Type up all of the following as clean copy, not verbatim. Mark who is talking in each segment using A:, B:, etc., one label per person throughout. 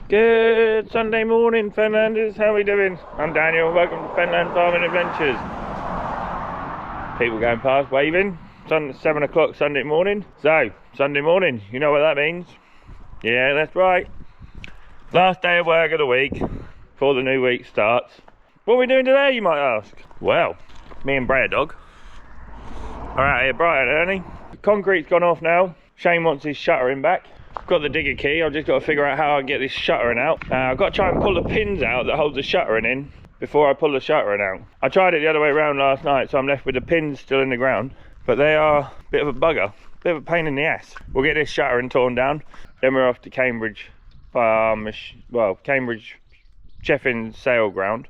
A: Good Sunday morning, Fenlanders. How are we doing? I'm Daniel. Welcome to Fenland Farming Adventures. People going past waving. It's 7 o'clock Sunday morning. So, Sunday morning, you know what that means? Yeah, that's right. Last day of work of the week before the new week starts. What are we doing today, you might ask? Well, me and Brer Dog are out here bright and early. The concrete's gone off now. Shane wants his shuttering back. I've got the digger key. I've just got to figure out how I can get this shuttering out. I've got to try and pull the pins out that hold the shuttering in before I pull the shuttering out. I tried it the other way around last night, so I'm left with the pins still in the ground. But they are a bit of a bugger, a bit of a pain in the ass. We'll get this shuttering torn down. Then we're off to Cambridge Cambridge Cheffins sale ground.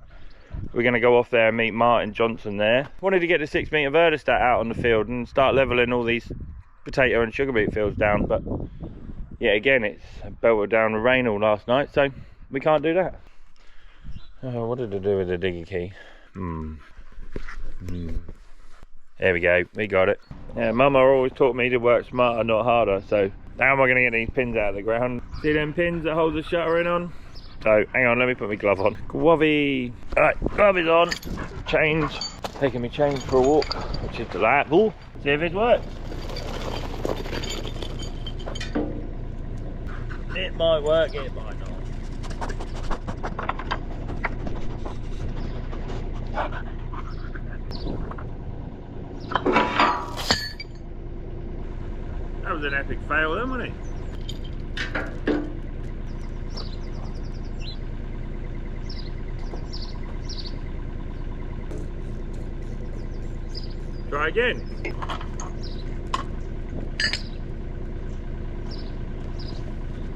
A: We're going to go off there and meet Martin Johnson there. Wanted to get the 6 metre Verdistat out on the field and start levelling all these potato and sugar beet fields down, but yeah, again, it's belted down with rain all last night, so we can't do that. Oh, what did I do with the digger key? There we go, we got it. Yeah, Mama always taught me to work smarter, not harder, so how am I going to get these pins out of the ground? See them pins that hold the shuttering on? So, hang on, let me put my glove on. Glovey. Alright, glove is on. Change. Taking me change for a walk, which is delightful. See if it works. It might work, it might not. That was an epic fail then, wasn't it? Try again.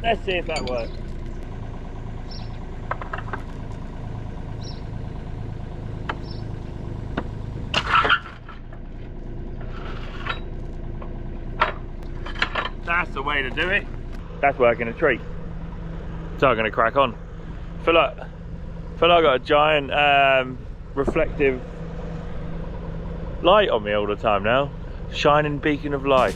A: Let's see if that works. That's the way to do it. That's working a treat. So I'm going to crack on. Feel like I got a giant reflective light on me all the time now. Shining beacon of light.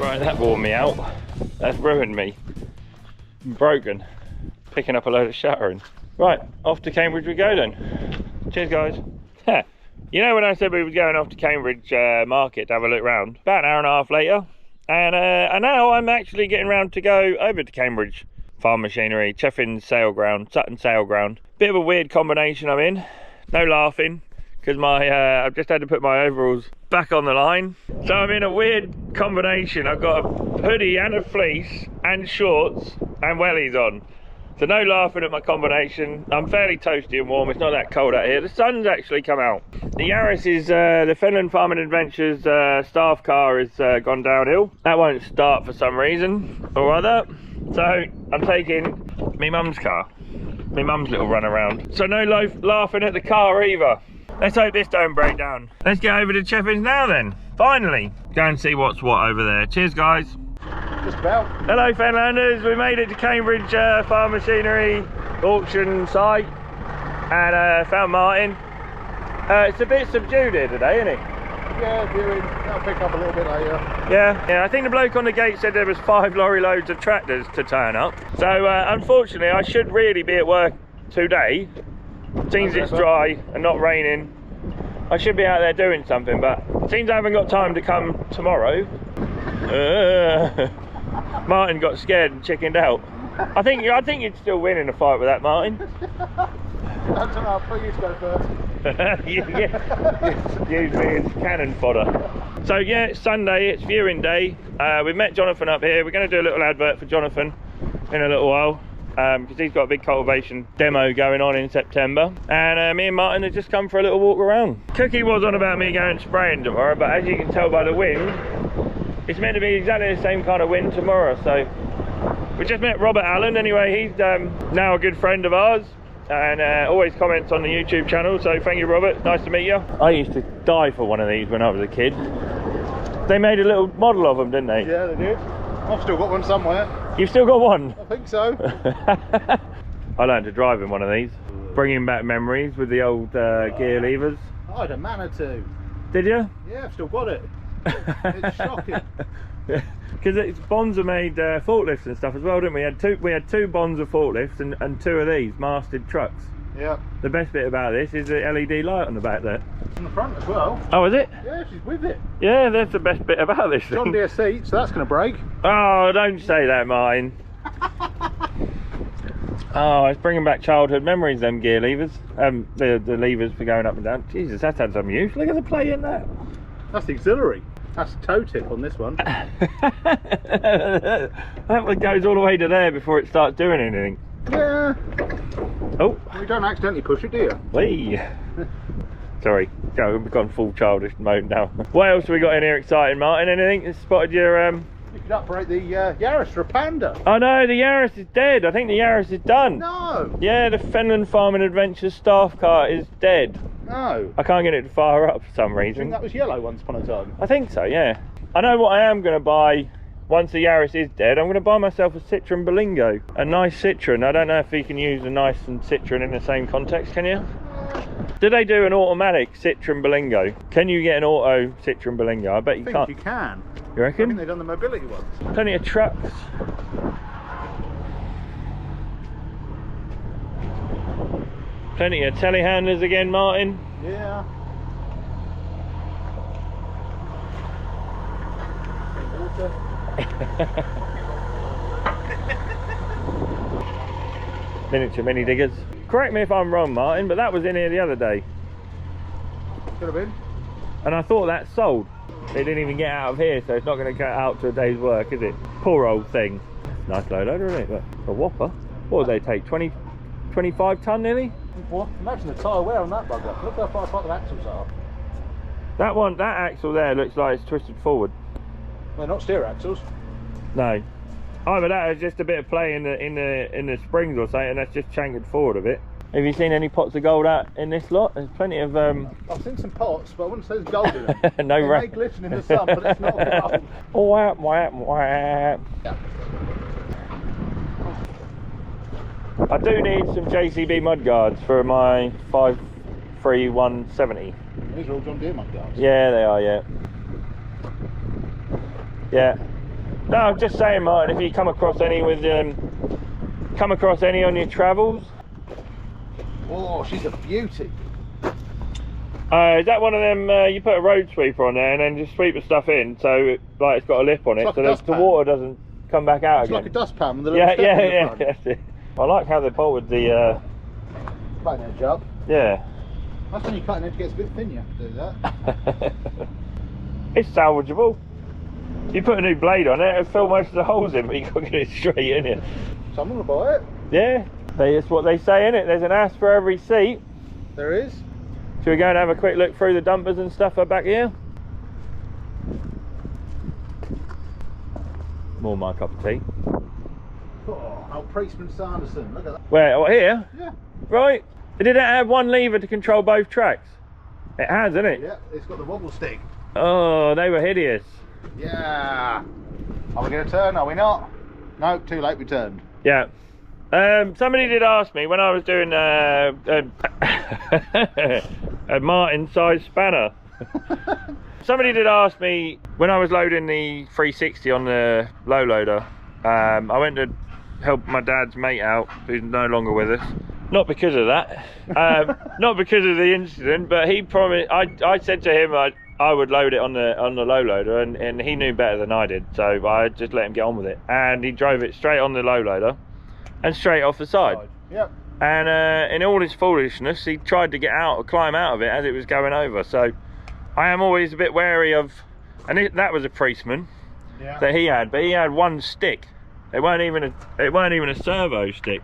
A: Right, that wore me out. That's ruined me. I'm broken. Picking up a load of shuttering. Right, off to Cambridge we go then. Cheers, guys. You know when I said we were going off to Cambridge Market to have a look round? About an hour and a half later. And now I'm actually getting round to go over to Cambridge Farm Machinery, Cheffins Sale Ground, Sutton Sale Ground. Bit of a weird combination I'm in. No laughing. Because I've just had to put my overalls back on the line. So I'm in a weird combination. I've got a hoodie and a fleece and shorts and wellies on. So no laughing at my combination. I'm fairly toasty and warm. It's not that cold out here. The sun's actually come out. The Yaris is, the Fenland Farming Adventures staff car has gone downhill. That won't start for some reason or other. So I'm taking my mum's car. My mum's little run around. So no laughing at the car either. Let's hope this don't break down. Let's get over to Cheffins now then. Finally. Go and see what's what over there. Cheers, guys.
B: Just about.
A: Hello, Fenlanders. We made it to Cambridge Farm Machinery auction site and found Martin. It's a bit subdued here today, isn't it?
B: Yeah, viewing. I'll pick up a little bit later.
A: Yeah. I think the bloke on the gate said there was 5 lorry loads of tractors to turn up. So unfortunately, I should really be at work today. Seems it's dry and not raining. I should be out there doing something, but it seems I haven't got time to come tomorrow. Martin got scared and chickened out. I think you'd still win in a fight with that, Martin.
B: I don't know, I thought you'd go first.
A: Yeah. Use me as cannon fodder. So yeah, it's Sunday, it's viewing day. We met Jonathan up here. We're going to do a little advert for Jonathan in a little while. Because he's got a big cultivation demo going on in September, and me and Martin have just come for a little walk around. Cookie was on about me going spraying tomorrow, but as you can tell by the wind, it's meant to be exactly the same kind of wind tomorrow. So we just met Robert Allen anyway. He's now a good friend of ours, and always comments on the YouTube channel, so thank you, Robert. Nice to meet you. I used to die for one of these when I was a kid. They made a little model of them, didn't they?
B: Yeah, they did. I've still got one somewhere.
A: You've still got one?
B: I think so.
A: I learned to drive in one of these, bringing back memories with the old gear levers.
B: I had a Manitou.
A: Did you?
B: Yeah, I've still got it. It's shocking.
A: Because Bonza made forklifts and stuff as well, didn't we? We had two Bonza forklifts and two of these masted trucks.
B: Yeah.
A: The best bit about this is the LED light on the back there.
B: On the front as well.
A: Oh, is it?
B: Yeah, she's with it.
A: Yeah, that's the best bit about this
B: John
A: thing.
B: Deere seat, so that's going to break.
A: Oh, don't say that, Martin. Oh, it's bringing back childhood memories, them gear levers. The levers for going up and down. Jesus, that's had some use. Look at the play in that.
B: That's the auxiliary. That's toe tip on this one.
A: That one goes all the way to there before it starts doing anything.
B: Yeah.
A: Oh.
B: You don't accidentally push it, do you?
A: Whee. Sorry, we've gone full childish mode now. What else have we got in here exciting, Martin? Anything? You spotted your
B: You could upgrade the Yaris for a Panda.
A: Oh no, the Yaris is dead. I think the Yaris is done.
B: No.
A: Yeah, the Fenland Farming Adventures staff car is dead.
B: No.
A: I can't get it to fire up for some
B: I
A: reason.
B: think that was yellow once upon a time.
A: I think so, yeah. I know what I am going to buy once the Yaris is dead. I'm going to buy myself a Citroen Berlingo. A nice Citroen. I don't know if you can use a nice and Citroen in the same context, can you? Do they do an automatic Citroen Berlingo? Can you get an auto Citroen Berlingo? I bet you can't.
B: You can.
A: You
B: I
A: reckon?
B: think they've done the mobility ones.
A: Plenty of trucks. Plenty of telehandlers again, Martin.
B: Yeah.
A: Miniature mini diggers. Correct me if I'm wrong, Martin, but that was in here the other day.
B: Could have been.
A: And I thought that sold. It didn't even get out of here, so it's not going to cut out to a day's work, is it? Poor old thing. Nice low loader, isn't it? But a whopper. What do they take? 25 ton nearly?
B: What? Imagine the tyre wear on that bugger. Look how far apart the axles are.
A: That axle there looks like it's twisted forward.
B: They're not steer axles.
A: No. Either that or just a bit of play in the springs or something, and that's just chankered forward a bit. Have you seen any pots of gold out in this lot? There's plenty of
B: I've seen some pots, but I wouldn't say there's gold in them.
A: No,
B: they may glisten in the sun, but it's not gold.
A: Whap, whap, whap.
B: Yeah.
A: I do need some JCB mudguards for my 53170.
B: These are all John Deere mudguards.
A: Yeah, they are, yeah. Yeah. No, I'm just saying, Martin, if you come across any with on your travels.
B: Oh, she's a beauty.
A: Is that one of them you put a road sweeper on there and then just sweep the stuff in, so it's got a lip on it,
B: like
A: so that the water doesn't come back out
B: It's
A: again.
B: like a dustpan with a little step in the front.
A: That's it. I like how they bolted the
B: Cutting edge up.
A: yeah.
B: That's when your cutting edge gets a bit thin, you have to do that.
A: It's salvageable. You put a new blade on it, it'll fill most of the holes in, but you can't get it straight in it.
B: Someone will buy it.
A: Yeah, that's what they say, innit? There's an ass for every seat.
B: There is.
A: Shall we go and have a quick look through the dumpers and stuff up back here? More my cup of tea.
B: Oh, old Priestman Sanderson, look at that.
A: Where? What, here?
B: Yeah.
A: Right. Did it have one lever to control both tracks? It has, isn't it?
B: Yeah, it's got the wobble stick.
A: Oh, they were hideous.
B: Yeah. Are we going to turn? Are we not? No, too late, we turned.
A: Yeah. Somebody did ask me when I was doing a Martin size spanner. Somebody did ask me when I was loading the 360 on the low loader. I went to help my dad's mate out, who's no longer with us. Not because of that, not because of the incident, but he promised. I said to him I would load it on the low loader, and he knew better than I did, so I just let him get on with it. And he drove it straight on the low loader and straight off the side.
B: Yep.
A: And in all his foolishness, he tried to climb out of it as it was going over. So I am always a bit wary of, and that was a Priestman that he had, but he had one stick. It weren't even a servo stick.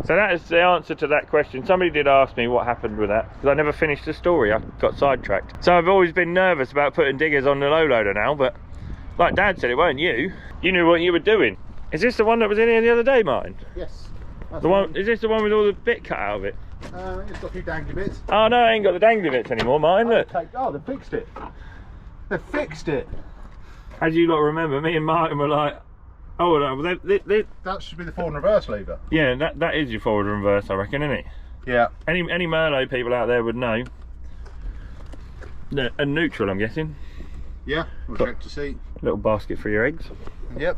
A: So that is the answer to that question. Somebody did ask me what happened with that, because I never finished the story. I got sidetracked. So I've always been nervous about putting diggers on the low loader now, but like Dad said, it weren't you. You knew what you were doing. Is this the one that was in here the other day, Martin?
B: Yes.
A: The one, is this the one with all the bit cut out of it?
B: It's got a few dangly bits.
A: Oh no, I ain't got the dangly bits anymore, mine. Look.
B: Oh, they fixed it. They fixed it.
A: As you lot remember, me and Martin were like, oh no,
B: That should be the forward and reverse lever.
A: yeah, that is your forward and reverse, I reckon, isn't it?
B: Yeah.
A: Any Merlot people out there would know. No, and neutral, I'm guessing.
B: Yeah, we'll check to see.
A: Little basket for your eggs.
B: Yep.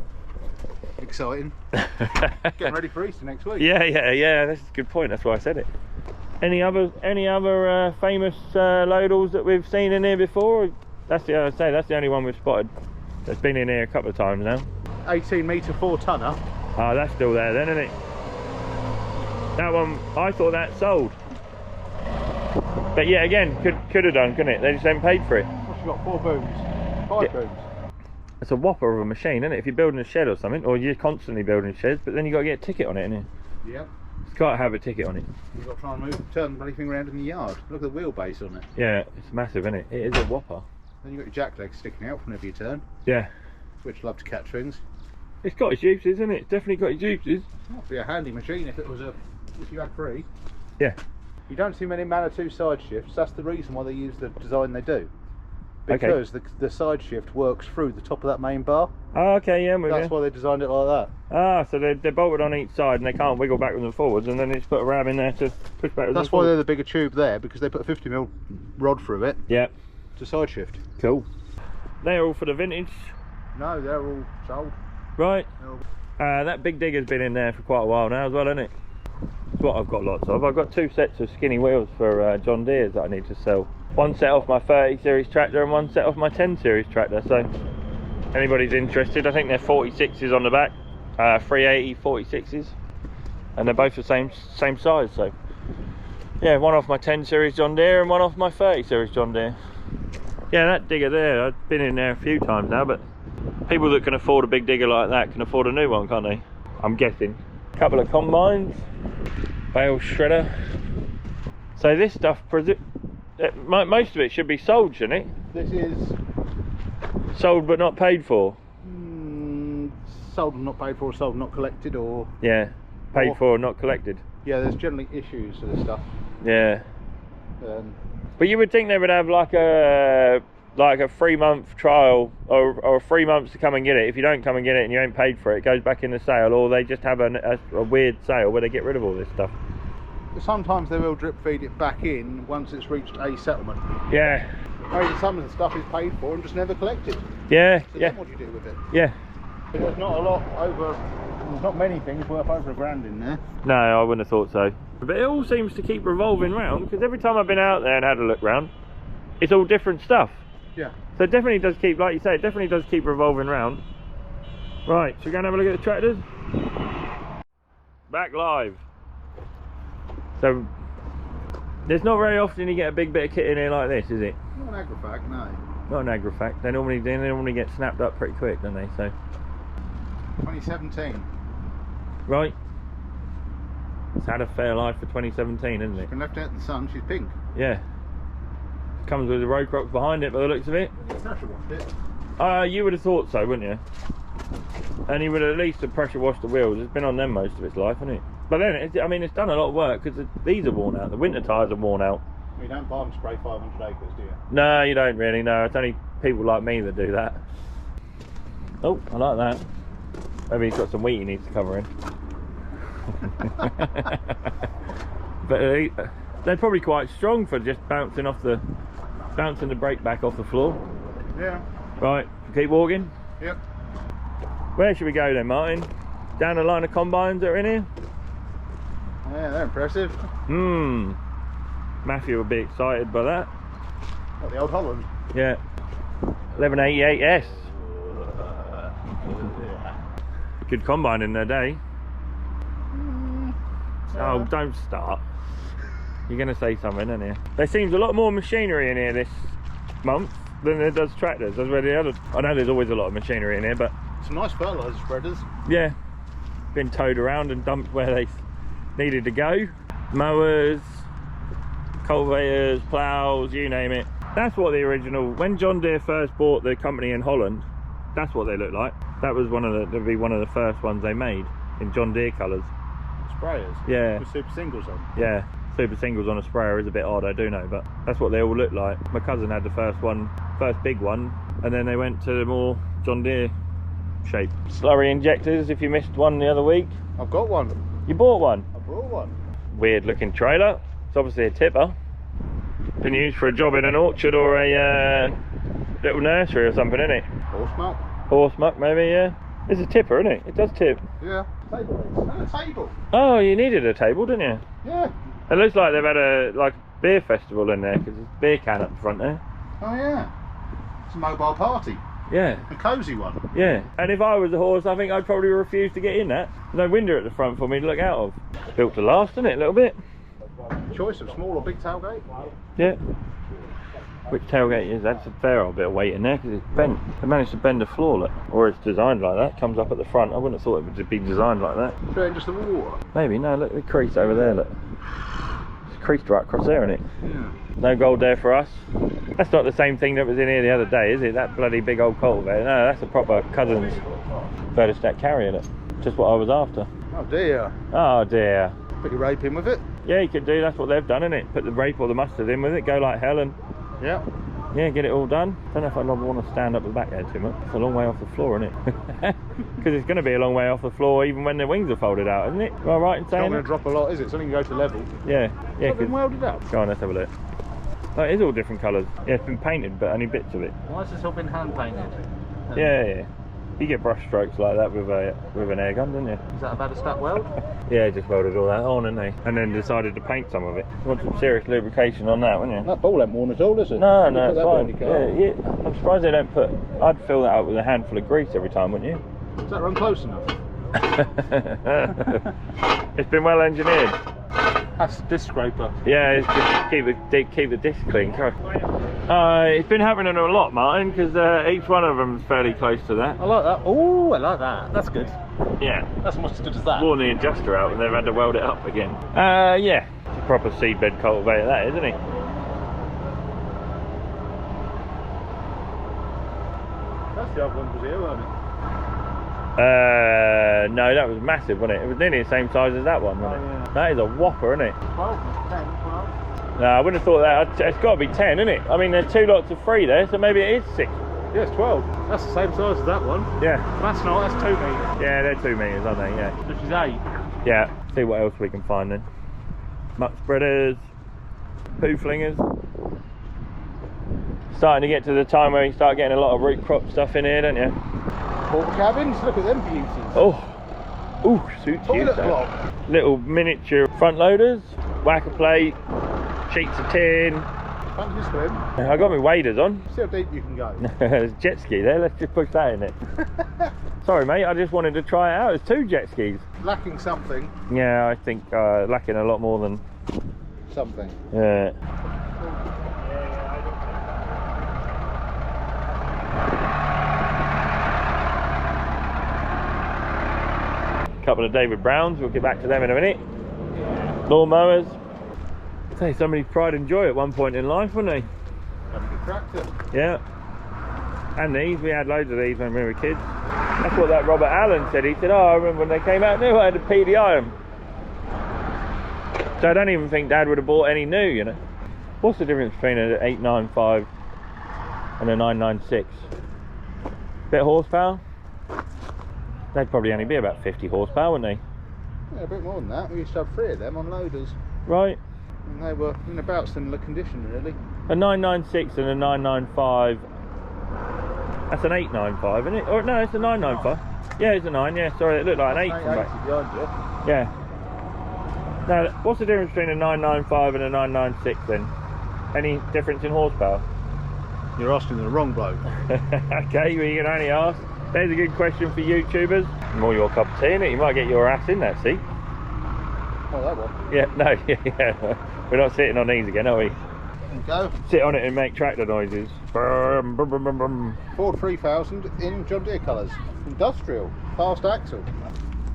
B: Exciting. Getting ready for Easter next week.
A: Yeah. That's a good point. That's why I said it. Any other famous Lodals that we've seen in here before? That's the only one we've spotted. That's been in here a couple of times now.
B: 18 metre 4 tonner.
A: Oh, that's still there then, isn't it? That one, I thought that sold. But yeah, again, could have done, couldn't it? They just ain't paid for it.
B: What's got 4 booms? 5 booms.
A: It's a whopper of a machine, isn't it? If you're building a shed or something, or you're constantly building sheds, but then you've got to get a ticket on it, innit?
B: Yep.
A: It's got to have a ticket on it.
B: You've got to try and turn the bloody thing around in the yard. Look at the wheelbase on it.
A: Yeah, it's massive, isn't it? It is a whopper.
B: Then you've got your jack legs sticking out whenever you turn,
A: Yeah.
B: which love to catch things.
A: It's got its uses, isn't it? It's definitely got its uses.
B: That'd be a handy machine if you had 3.
A: Yeah.
B: You don't see many Manitou side shifts. That's the reason why they use the design they do. Because the side shift works through the top of that main bar.
A: Oh, okay, yeah, I'm with
B: That's
A: you.
B: why they designed it like that.
A: Ah, so they're bolted on each side and they can't wiggle backwards and forwards, and then it's put a ram in there to push backwards
B: That's
A: and
B: why
A: forwards.
B: they're the bigger tube there, because they put a 50mm rod through it
A: Yeah,
B: to side shift.
A: cool. They're all for the vintage,
B: No, they're all sold.
A: right?
B: No.
A: That big digger's been in there for quite a while now as well, hasn't it? It's what I've got lots of. I've got 2 sets of skinny wheels for John Deere's that I need to sell. One set off my 30 series tractor and one set off my 10 series tractor, so anybody's interested. I think they're 46s on the back, 380 46s, and they're both the same size, so yeah, one off my 10 series John Deere and one off my 30 series John Deere. Yeah, that digger there, I've been in there a few times now, but people that can afford a big digger like that can afford a new one, can't they? I'm guessing. A couple of combines, bale shredder. So this stuff, most of it should be sold, shouldn't it?
B: This is
A: Sold but not paid for.
B: sold and not paid for, sold and not collected, or
A: Yeah, paid for, not collected.
B: yeah, there's generally issues to this stuff.
A: Yeah.
B: But
A: you would think they would have like a 3-month trial or 3 months to come and get it. If you don't come and get it and you ain't paid for it, it goes back in the sale, or they just have a weird sale where they get rid of all this stuff.
B: sometimes they will drip feed it back in once it's reached a settlement.
A: Yeah.
B: Maybe some of the stuff is paid for and just never collected.
A: Yeah,
B: So
A: yeah,
B: then what do you do with it?
A: yeah.
B: There's not many things worth over £1,000 in there.
A: No, I wouldn't have thought so. But it all seems to keep revolving round, because every time I've been out there and had a look round, it's all different stuff.
B: Yeah.
A: So it definitely does keep, like you say, it definitely does keep revolving round. Right, should we go and have a look at the tractors? Back live. So, there's not very often you get a big bit of kit in here like this, is it?
B: Not an Agrofac, no.
A: Not an Agrofac. They normally get snapped up pretty quick, don't they? So,
B: 2017.
A: right. It's had a fair life for 2017, hasn't it?
B: Been left out in the sun, she's pink.
A: Yeah. Comes with the road crocs behind it by the looks of it.
B: Pressure washed it.
A: You would have thought so, wouldn't you? And he would at least have pressure washed the wheels. It's been on them most of its life, hasn't it? But then, it's done a lot of work, because these are worn out. The winter tyres are worn out.
B: You don't buy them spray 500 acres, do you?
A: No, you don't really, no. It's only people like me that do that. Oh, I like that. Maybe he's got some wheat he needs to cover in. But they're probably quite strong for just bouncing the brake back off the floor.
B: Yeah.
A: Right, keep walking.
B: Yep.
A: Where should we go then, Martin? Down the line of combines that are in here?
B: Yeah, they're impressive.
A: Matthew will be excited by that.
B: What, the old Holland?
A: Yeah. 1188S. Good combine in their day. Oh, don't start. You're going to say something, aren't you? There seems a lot more machinery in here this month than there does tractors. That's where the other... I know there's always a lot of machinery in here, but...
B: Some nice fertiliser spreaders.
A: Yeah. Been towed around and dumped where they needed to go. Mowers, cultivators, ploughs, you name it. That's what the original... When John Deere first bought the company in Holland, that's what they looked like. That was that'd be one of the first ones they made in John Deere colours.
B: Sprayers?
A: Yeah.
B: With super singles on?
A: Yeah. super singles on a sprayer is a bit odd, I do know, but that's what they all look like. My cousin had the first big one, and then they went to the more John Deere shape. Slurry injectors, if you missed one the other week.
B: I've got one.
A: You bought one?
B: I brought one.
A: Weird looking trailer. It's obviously a tipper. Been used for a job in an orchard or a little nursery or something, isn't it?
B: Horse muck.
A: Horse muck maybe, yeah. It's a tipper, isn't it? It does tip.
B: Yeah. Table. And a table.
A: Oh, you needed a table, didn't you?
B: Yeah.
A: It looks like they've had a beer festival in there, because there's a beer can up the front there.
B: Oh yeah. It's a mobile party.
A: Yeah.
B: A cosy one.
A: Yeah. And if I was a horse, I think I'd probably refuse to get in that. There's no window at the front for me to look out of. Built to last, isn't it, a little bit?
B: Choice of small or big tailgate.
A: Yeah. Which tailgate is? That's a fair old bit of weight in there because it's bent. They managed to bend the floor, look. Or it's designed like that. Comes up at the front. I wouldn't have thought it would be designed like that.
B: Straight into the water.
A: Maybe. No, look, the crease over there, look. It's creased right across there, isn't it?
B: Yeah.
A: No gold there for us. That's not the same thing that was in here the other day, is it? That bloody big old cultivator. No, that's a proper Cousins Vertistack carrier, look. Just what I was after.
B: Oh dear.
A: Oh dear.
B: Put your rape in with it.
A: Yeah, you could do. That's what they've done, isn't it? Put the rape or the mustard in with it. Go like hell and
B: Yeah.
A: yeah, get it all done. Don't know if I'd want to stand up the back there too much. It's a long way off the floor, isn't it? Because it's going to be a long way off the floor even when the wings are folded out, isn't it? Am I right in
B: It's not
A: saying
B: going to
A: that?
B: drop a lot, is it? It's only going to go to level.
A: Yeah, yeah.
B: It's been welded up.
A: Go on, let's have a look. Oh, it is all different colours. Yeah, it's been painted, but only bits of it.
C: Why has this all been hand painted?
A: Yeah, yeah. You get brush strokes like that with an air gun, don't you?
C: Is that about a stack weld?
A: Yeah, just welded all that on, didn't they? And then decided to paint some of it. You want some serious lubrication on that, wouldn't you?
B: That ball ain't worn at all, is it?
A: No,
B: You
A: no,
B: put
A: it's
B: that
A: fine.
B: on your car.
A: Yeah, yeah. I'm surprised they don't put. I'd fill that up with a handful of grease every time, wouldn't you?
B: Does that run close enough?
A: It's been well engineered.
B: That's disc scraper.
A: Yeah, it's just keep the disc clean. It's been happening a lot, Martin, because each one of them's fairly close to that.
C: I like that. Oh, I like that. That's good.
A: Yeah.
C: That's almost as good as that.
A: Worn the adjuster out and they've had to weld it up again. Yeah. It's a proper seedbed cultivator, that, isn't it?
B: That's the other one was here, wasn't it?
A: No, that was massive, wasn't it? It was nearly the same size as that one, wasn't it?
B: Oh, yeah.
A: That is a whopper, isn't it?
B: 12, 10, 12.
A: No, I wouldn't have thought that. It's got to be 10, isn't it? I mean, there's 2 lots of 3 there, so maybe it is 6.
B: Yeah, it's 12. That's the same size as that one.
A: Yeah.
B: That's not, that's 2 metres.
A: Yeah, they're 2 metres, aren't they? Yeah.
C: Which is 8.
A: Yeah. See what else we can find then. Muck spreaders, poo flingers. Starting to get to the time where you start getting a lot of root crop stuff in here, don't you?
B: Pork cabins, look at them beauties.
A: Oh, ooh, suits you.
B: Toilet
A: so.
B: block.
A: Little miniature front loaders, whacker plate, sheets of tin.
B: Fancy swim.
A: I got my waders on.
B: See how deep you can go.
A: There's a jet ski there, let's just push that in it. Sorry mate, I just wanted to try it out. There's 2 jet skis.
B: Lacking something.
A: Yeah, I think lacking a lot more than...
B: Something.
A: Yeah. Couple of David Browns, we'll get back to them in a minute. Lawnmowers. Say, somebody's pride and joy at one point in life, weren't they?
B: Having a tractor.
A: Yeah. And these, we had loads of these when we were kids. That's what that Robert Allen said. He said, oh, I remember when they came out new, I had to PDI them. So I don't even think Dad would have bought any new, you know. What's the difference between an 895 and a 996? Bit of horsepower? They'd probably only be about 50 horsepower, wouldn't they?
B: Yeah, a bit more than that. We used to have 3 of them on loaders.
A: Right.
B: And they were in about similar condition, really.
A: A 996 and a 995. That's an 895, isn't it? Or no, it's a 995. Yeah, it's a 9. Yeah, sorry, it looked like an 8 from back.
B: behind you.
A: Yeah. Now, what's the difference between a 995 and a 996 then? Any difference in horsepower?
B: You're asking the wrong bloke.
A: Okay, well, you can only ask. There's a good question for YouTubers. More your cup of tea, innit? You might get your ass in that seat.
B: Oh, that one.
A: Yeah, no, yeah. We're not sitting on these again, are we?
B: There you go.
A: Sit on it and make tractor noises. Brum, brum, brum, brum, brum.
B: Ford 3000 in John Deere colours. Industrial. Fast axle.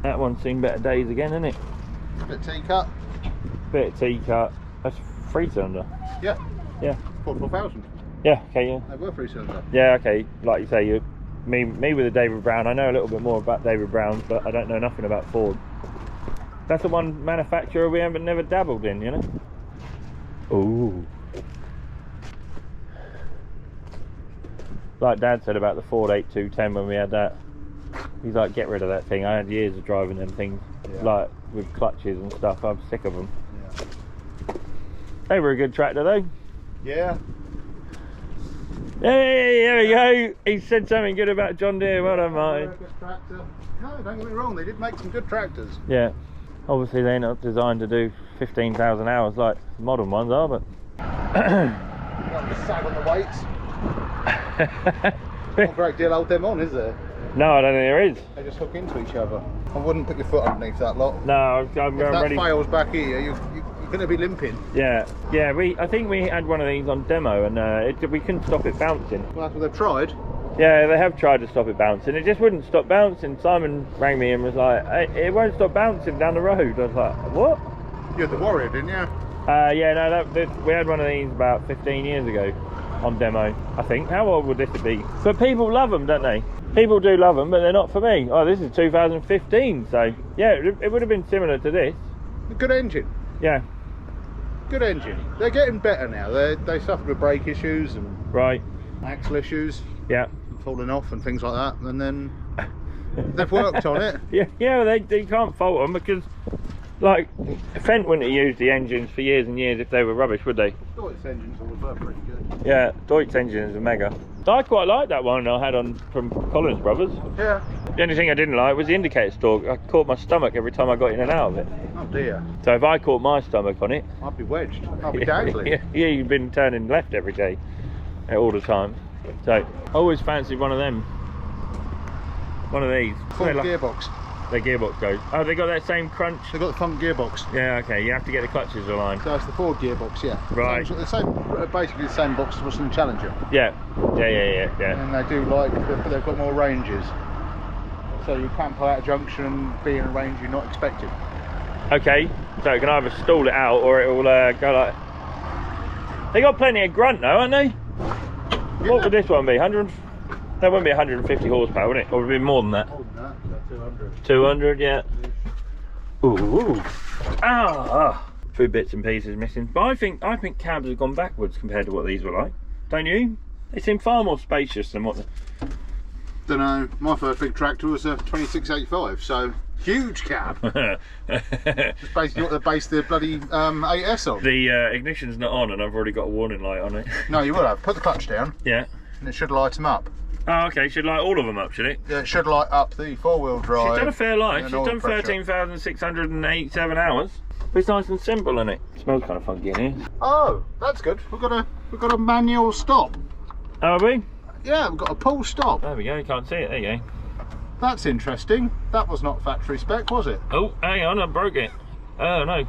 A: That one's seen better days again, isn't it?
B: Bit T-cut.
A: Bit of T-cut. That's 3-cylinder.
B: Yeah.
A: Yeah.
B: Ford 4000.
A: Yeah, okay, yeah.
B: They were 3-cylinder.
A: Yeah, okay. Like you say, me with a David Brown. I know a little bit more about David Browns, but I don't know nothing about Ford. That's the one manufacturer we haven't never dabbled in, you know? Ooh. Like Dad said about the Ford 8210 when we had that. He's like, get rid of that thing. I had years of driving them things, like with clutches and stuff. I'm sick of them. Yeah. They were a good tractor though.
B: Yeah.
A: Hey, there we go. He said something good about John Deere. Well done, Martin.
B: Good tractor. No, don't get me wrong. They did make some good tractors.
A: Yeah. Obviously, they're not designed to do 15,000 hours like modern ones are, but.
B: Not just sag on the weights. Not a great deal hold them on, is there?
A: No, I don't think there is.
B: They just hook into each other. I wouldn't put your foot underneath that lot.
A: No, I'm
B: If
A: going
B: that
A: ready.
B: fails back here, you're going to be limping.
A: Yeah, yeah. I think we had one of these on demo, and we couldn't stop it bouncing.
B: Well, that's what they've tried.
A: Yeah, they have tried to stop it bouncing. It just wouldn't stop bouncing. Simon rang me and was like, "It won't stop bouncing down the road." I was like, "What?"
B: You had the Warrior, didn't you?
A: Yeah, no, we had one of these about 15 years ago on demo, I think. How old would this be? But people love them, don't they? People do love them, but they're not for me. Oh, this is 2015, so yeah, it would have been similar to this.
B: A good engine.
A: Yeah.
B: Good engine. They're getting better now. They suffered with brake issues and
A: Right.
B: axle issues,
A: Yeah.
B: falling off and things like that, and then they've worked on it.
A: Yeah, they can't fault them because, like, Fendt wouldn't have used the engines for years and years if they were rubbish, would they?
B: Deutz engines always were pretty good.
A: Yeah, Deutz engines are mega. I quite like that one I had on from Collins Brothers.
B: Yeah.
A: The only thing I didn't like was the indicator stalk. I caught my stomach every time I got in and out of it.
B: Oh dear.
A: So if I caught my stomach on it,
B: I'd be wedged. I'd be dangling.
A: yeah, you've been turning left every day, all the time. So I always fancied one of them. One of these.
B: Funk
A: Like,
B: gearbox.
A: the gearbox goes. Oh, they got that same crunch.
B: They've got the Funk gearbox.
A: Yeah, okay. You have to get the clutches aligned.
B: So it's the Ford gearbox, yeah.
A: Right.
B: The same, basically the same box as what's in the Challenger.
A: Yeah.
B: And they do like, they've got more ranges. So you can pull out a junction and be in a range you're not expecting.
A: Okay. So it can either stall it out or it will go like. They got plenty of grunt though, haven't they?
B: Yeah.
A: What would this one be? 100? That wouldn't be 150 horsepower, would it? Or would it be more than that?
B: More than that, about 200.
A: 200, yeah. Ooh. Ah. A few bits and pieces missing. But I think cabs have gone backwards compared to what these were like. Don't you? They seem far more spacious than what the...
B: Don't know. My first big tractor was a 2685, so huge cab. It's basically what they based the bloody 8S on.
A: The ignition's not on and I've already got a warning light on it.
B: No, you will have. Put the clutch down,
A: Yeah.
B: and it should light them up.
A: Oh, okay. Should light all of them up, should it?
B: Yeah, it should light up the four-wheel drive.
A: She's done a fair life.
B: and
A: She's
B: oil
A: done
B: pressure.
A: 13,687 hours. But it's nice and simple, isn't it? Smells kind of funky in here.
B: Oh, that's good. We've got a manual stop.
A: Oh, are we?
B: Yeah, we've got a pull stop.
A: There we go. You can't see it. There you go.
B: That's interesting. That was not factory spec, was it?
A: Oh, hang on, I broke it. Oh no.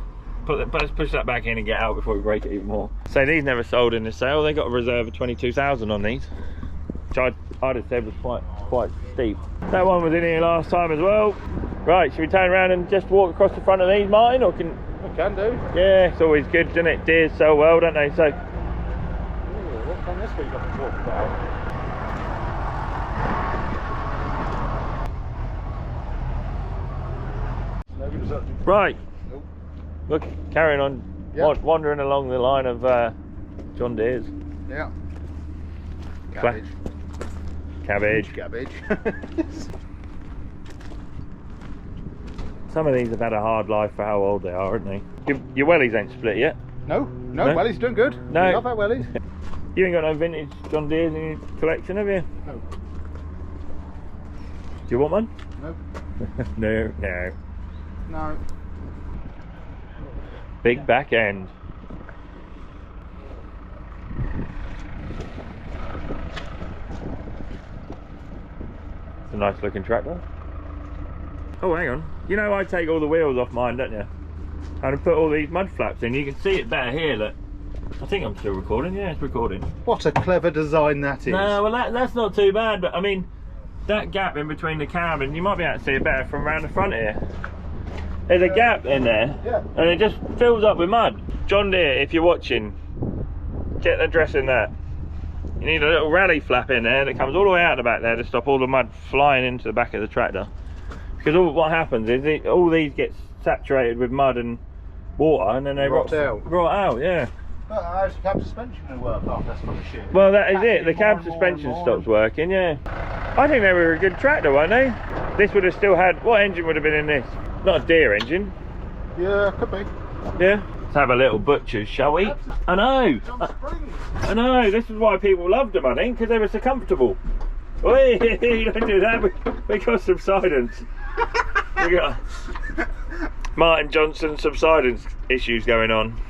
A: Let's push that back in and get out before we break it even more. So these never sold in the sale. They got a reserve of 22,000 on these, which I'd have said was quite steep. That one was in here last time as well. Right, should we turn around and just walk across the front of these, Martin, or can?
B: We can do.
A: Yeah, it's always good, doesn't it? Deers so well, don't they? So.
B: Ooh, what can this week I can talk about?
A: Right.
B: Nope.
A: Look, carrying on,
B: Yep.
A: wandering along the line of John Deere's.
B: Yeah.
A: Cla-
B: Cabbage.
A: Cabbage.
B: Cabbage.
A: Some of these have had a hard life for how old they are, haven't they? Your wellies ain't split yet.
B: No,
A: No?
B: Wellies doing good.
A: No.
B: We love our Wellies.
A: You ain't got no vintage John Deere's in your collection, have you?
B: No.
A: Do you want one?
B: No.
A: No.
B: No.
A: Big back end. It's a nice looking tractor. Oh, hang on. You know I take all the wheels off mine, don't you? And I put all these mud flaps in. You can see it better here, look. I think I'm still recording. Yeah, it's recording.
B: What a clever design that is.
A: No, well that's not too bad, but I mean, that gap in between the cab, and you might be able to see it better from around the front here. There's a gap in there,
B: Yeah.
A: and it just fills up with mud. John Deere, if you're watching, get the dress in that. You need a little rally flap in there that comes all the way out the back there to stop all the mud flying into the back of the tractor. Because what happens is all these get saturated with mud and water, and then they
B: Rot out.
A: Rot out, yeah.
B: But how's the cab suspension going to work after that's full of shit?
A: Well, that is it. The
B: More
A: cab
B: and more
A: suspension
B: and more.
A: stops working, yeah. I think they were a good tractor, weren't they? This would have still had... What engine would have been in this? Not a Deere engine.
B: Yeah, could be.
A: Yeah. Let's have a little butcher's, shall we? I know.
B: On springs.
A: I know. This is why people loved them, I think, because they were so comfortable. Oi, don't do that. We got subsidence. We got Martin Johnson subsidence issues going on.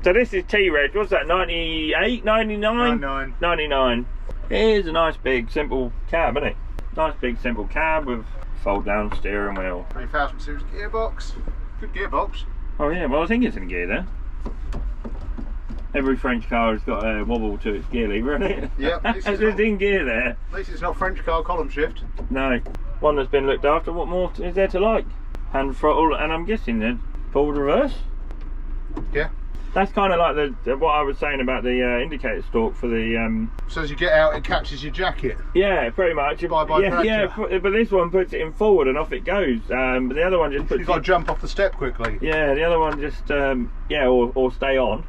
A: So this is T-Reg. What's that? 98, 99?
B: 99.
A: 99. It is a nice big simple cab, isn't it? Nice big simple cab with fold down steering wheel.
B: 3000 series gearbox. Good gearbox.
A: Oh yeah, well I think it's in gear there. Every French car has got a wobble to its gear lever, isn't it?
B: Yep, this is
A: It's in gear there.
B: At least it's not French car column shift.
A: No. One that's been looked after. What more is there to like? Hand throttle, and I'm guessing then forward reverse.
B: Yeah.
A: That's kind of like the what I was saying about the indicator stalk for the
B: So as you get out, it catches your jacket.
A: yeah, pretty much.
B: Bye-bye
A: yeah,
B: tractor.
A: but this one puts it in forward and off it goes. But the other one just puts
B: You've got to
A: it,
B: jump off the step quickly.
A: yeah, the other one just yeah, or stay on,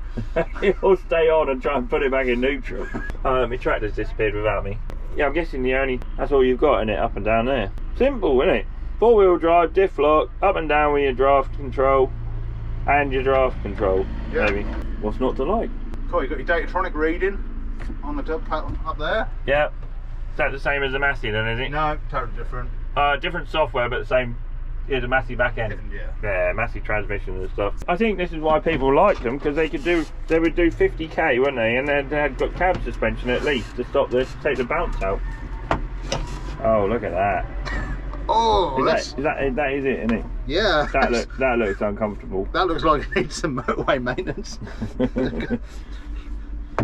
A: or stay on and try and put it back in neutral. My tractor's disappeared without me. Yeah, I'm guessing that's all you've got in it, up and down there. Simple, isn't it? 4-wheel drive, diff lock, up and down with your draft control and your draft control.
B: Yeah.
A: Maybe. What's not to like?
B: Cool, you've got your Datatronic reading on the dub panel up there.
A: Yeah. Is that the same as the Massey then, is it?
B: No, totally different.
A: Different software, but the same. Yeah, the Massey back end.
B: Yeah.
A: Yeah, Massey transmission and stuff. I think this is why people liked them, because they would do 50k, wouldn't they? And they had got cab suspension at least to stop this, take the bounce out. Oh, look at that.
B: Oh,
A: That is it, isn't it?
B: yeah.
A: That looks uncomfortable.
B: That looks like it needs some motorway maintenance.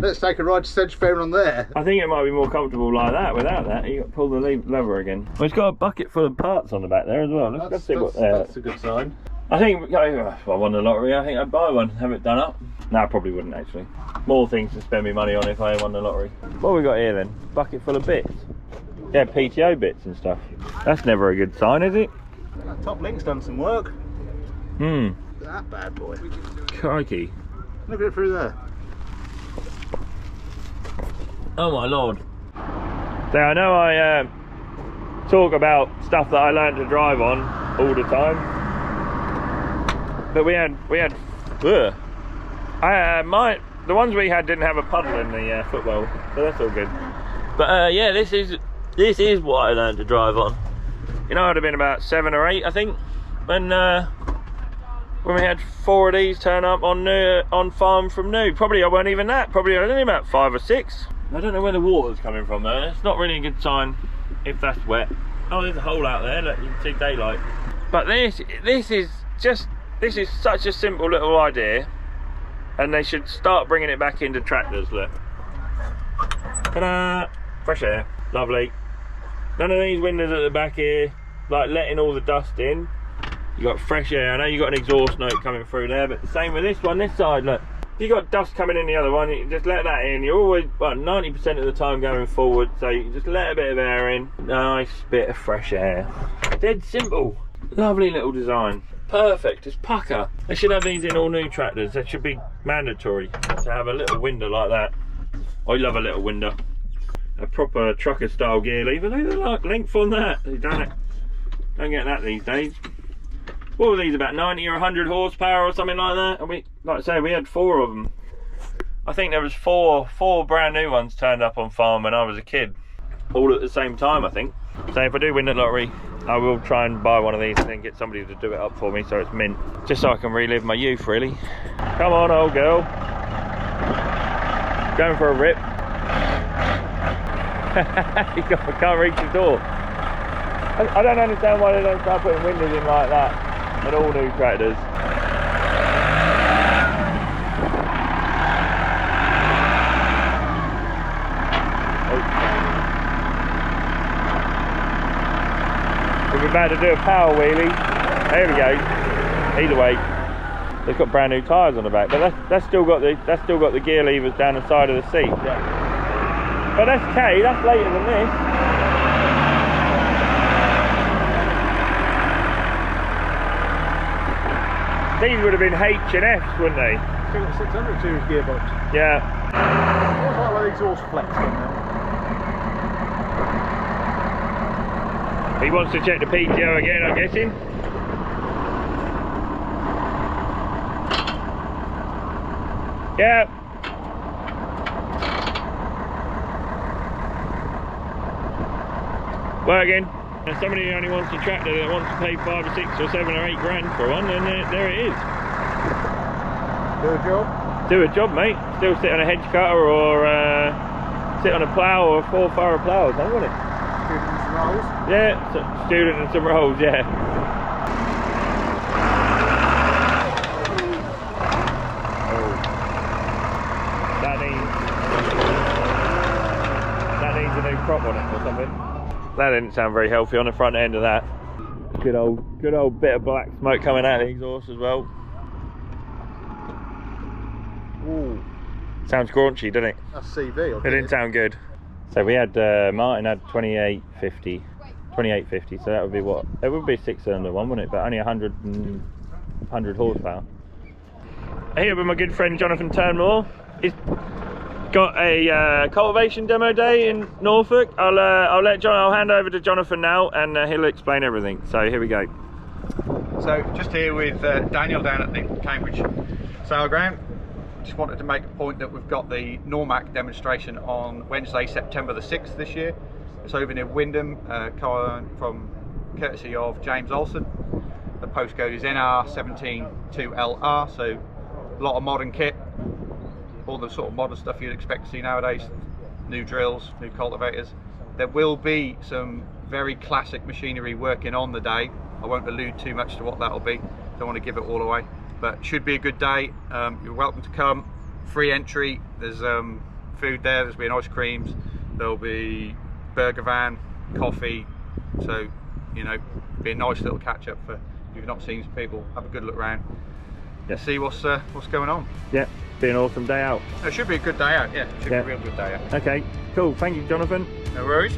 B: Let's take a ride to Sedgefair on there.
A: I think it might be more comfortable like that. Without that, you got to pull the lever again. Well, it's got a bucket full of parts on the back there as well. Let's see what.
B: That's a good sign.
A: I think if I won the lottery, I think I'd buy one, have it done up. No, I probably wouldn't actually. More things to spend me money on if I won the lottery. What have we got here then? Bucket full of bits. Yeah, PTO bits and stuff. That's never a good sign, is it?
B: Top Link's done some work.
A: Hmm.
B: Look at that bad boy.
A: Crikey.
B: Look at it through there.
A: Oh my lord. So I know I talk about stuff that I learned to drive on all the time, but the ones we had didn't have a puddle in the footwell, so that's all good. But yeah, this is what I learned to drive on. You know, I'd have been about 7 or 8, I think, when we had 4 of these turn up on farm from new. Probably I weren't even that. Probably I was only about 5 or 6. I don't know where the water's coming from there. It's not really a good sign if that's wet. Oh, there's a hole out there. Look, you can see daylight. But this is such a simple little idea, and they should start bringing it back into tractors. Look. Ta-da! Fresh air. Lovely. None of these windows at the back here, like letting all the dust in. You got fresh air. I know you got an exhaust note coming through there, but the same with this one, this side. Look, if you got dust coming in the other one, you just let that in. You're always, well, 90% of the time going forward, so you can just let a bit of air in. Nice bit of fresh air. Dead simple. Lovely little design. Perfect. It's pucker. They should have these in all new tractors. That should be mandatory to have a little window like that. I love a little window. A proper trucker style gear lever. Look at the length on that. You don't get that these days. What were these, about 90 or 100 horsepower or something like that? And we, like I say, we had 4 of them. I think there was four brand new ones turned up on farm when I was a kid, all at the same time, I think. So if I do win the lottery, I will try and buy one of these and then get somebody to do it up for me so it's mint, just so I can relive my youth, really. Come on, old girl. Going for a rip. I can't reach the door. I don't understand why they don't start putting windows in like that in all new tractors. We're about to do a power wheelie. There we go. Either way, they've got brand new tyres on the back, but that's still got the gear levers down the side of the seat. Yeah. But that's okay. That's later than this. These would have been H and Fs, wouldn't they?
B: actually got 600 series gearbox.
A: Yeah.
B: I always like the exhaust flex on there.
A: He wants to check the PTO again, I'm guessing. Yeah. Working. If somebody only wants a tractor that wants to pay 5 or 6 or 7 or 8 grand for one, then there it is.
B: Do a job?
A: Do a job, mate. Still sit on a hedge cutter or sit on a plough or a 4-furrow plough or something, wouldn't it?
B: Student and some rolls?
A: Yeah, student and some rolls, yeah. Oh. That needs a new prop on it or something. That didn't sound very healthy on the front end of that. Good old bit of black smoke coming out of the exhaust as well.
B: Ooh.
A: Sounds graunchy, doesn't it?
B: That's CV.
A: It didn't sound good. So we had Martin had 2850, so that would be what? It would be a 6-cylinder one, wouldn't it? But only 100 horsepower. Here with my good friend Jonathan Turnmore. He's got a cultivation demo day in Norfolk. I'll hand over to Jonathan now, and he'll explain everything. So here we go.
D: So just here with Daniel down at the Cambridge Sale Ground. Just wanted to make a point that we've got the Normac demonstration on Wednesday, September the 6th this year. It's over near Wyndham, from courtesy of James Olsen. The postcode is NR172LR, so a lot of modern kit, all the sort of modern stuff you'd expect to see nowadays. New drills, new cultivators. There will be some very classic machinery working on the day. I won't allude too much to what that'll be, don't want to give it all away. But should be a good day. You're welcome to come. Free entry. There's food there. There's been ice creams. There'll be burger van, coffee. So you know, be a nice little catch up for if you've not seen some people. Have a good look around.
A: Yeah.
D: See what's going on.
A: Yeah, be an awesome day out.
D: It should be a good day out. Yeah, should be a real good day out.
A: Okay, cool. Thank you, Jonathan.
D: No worries.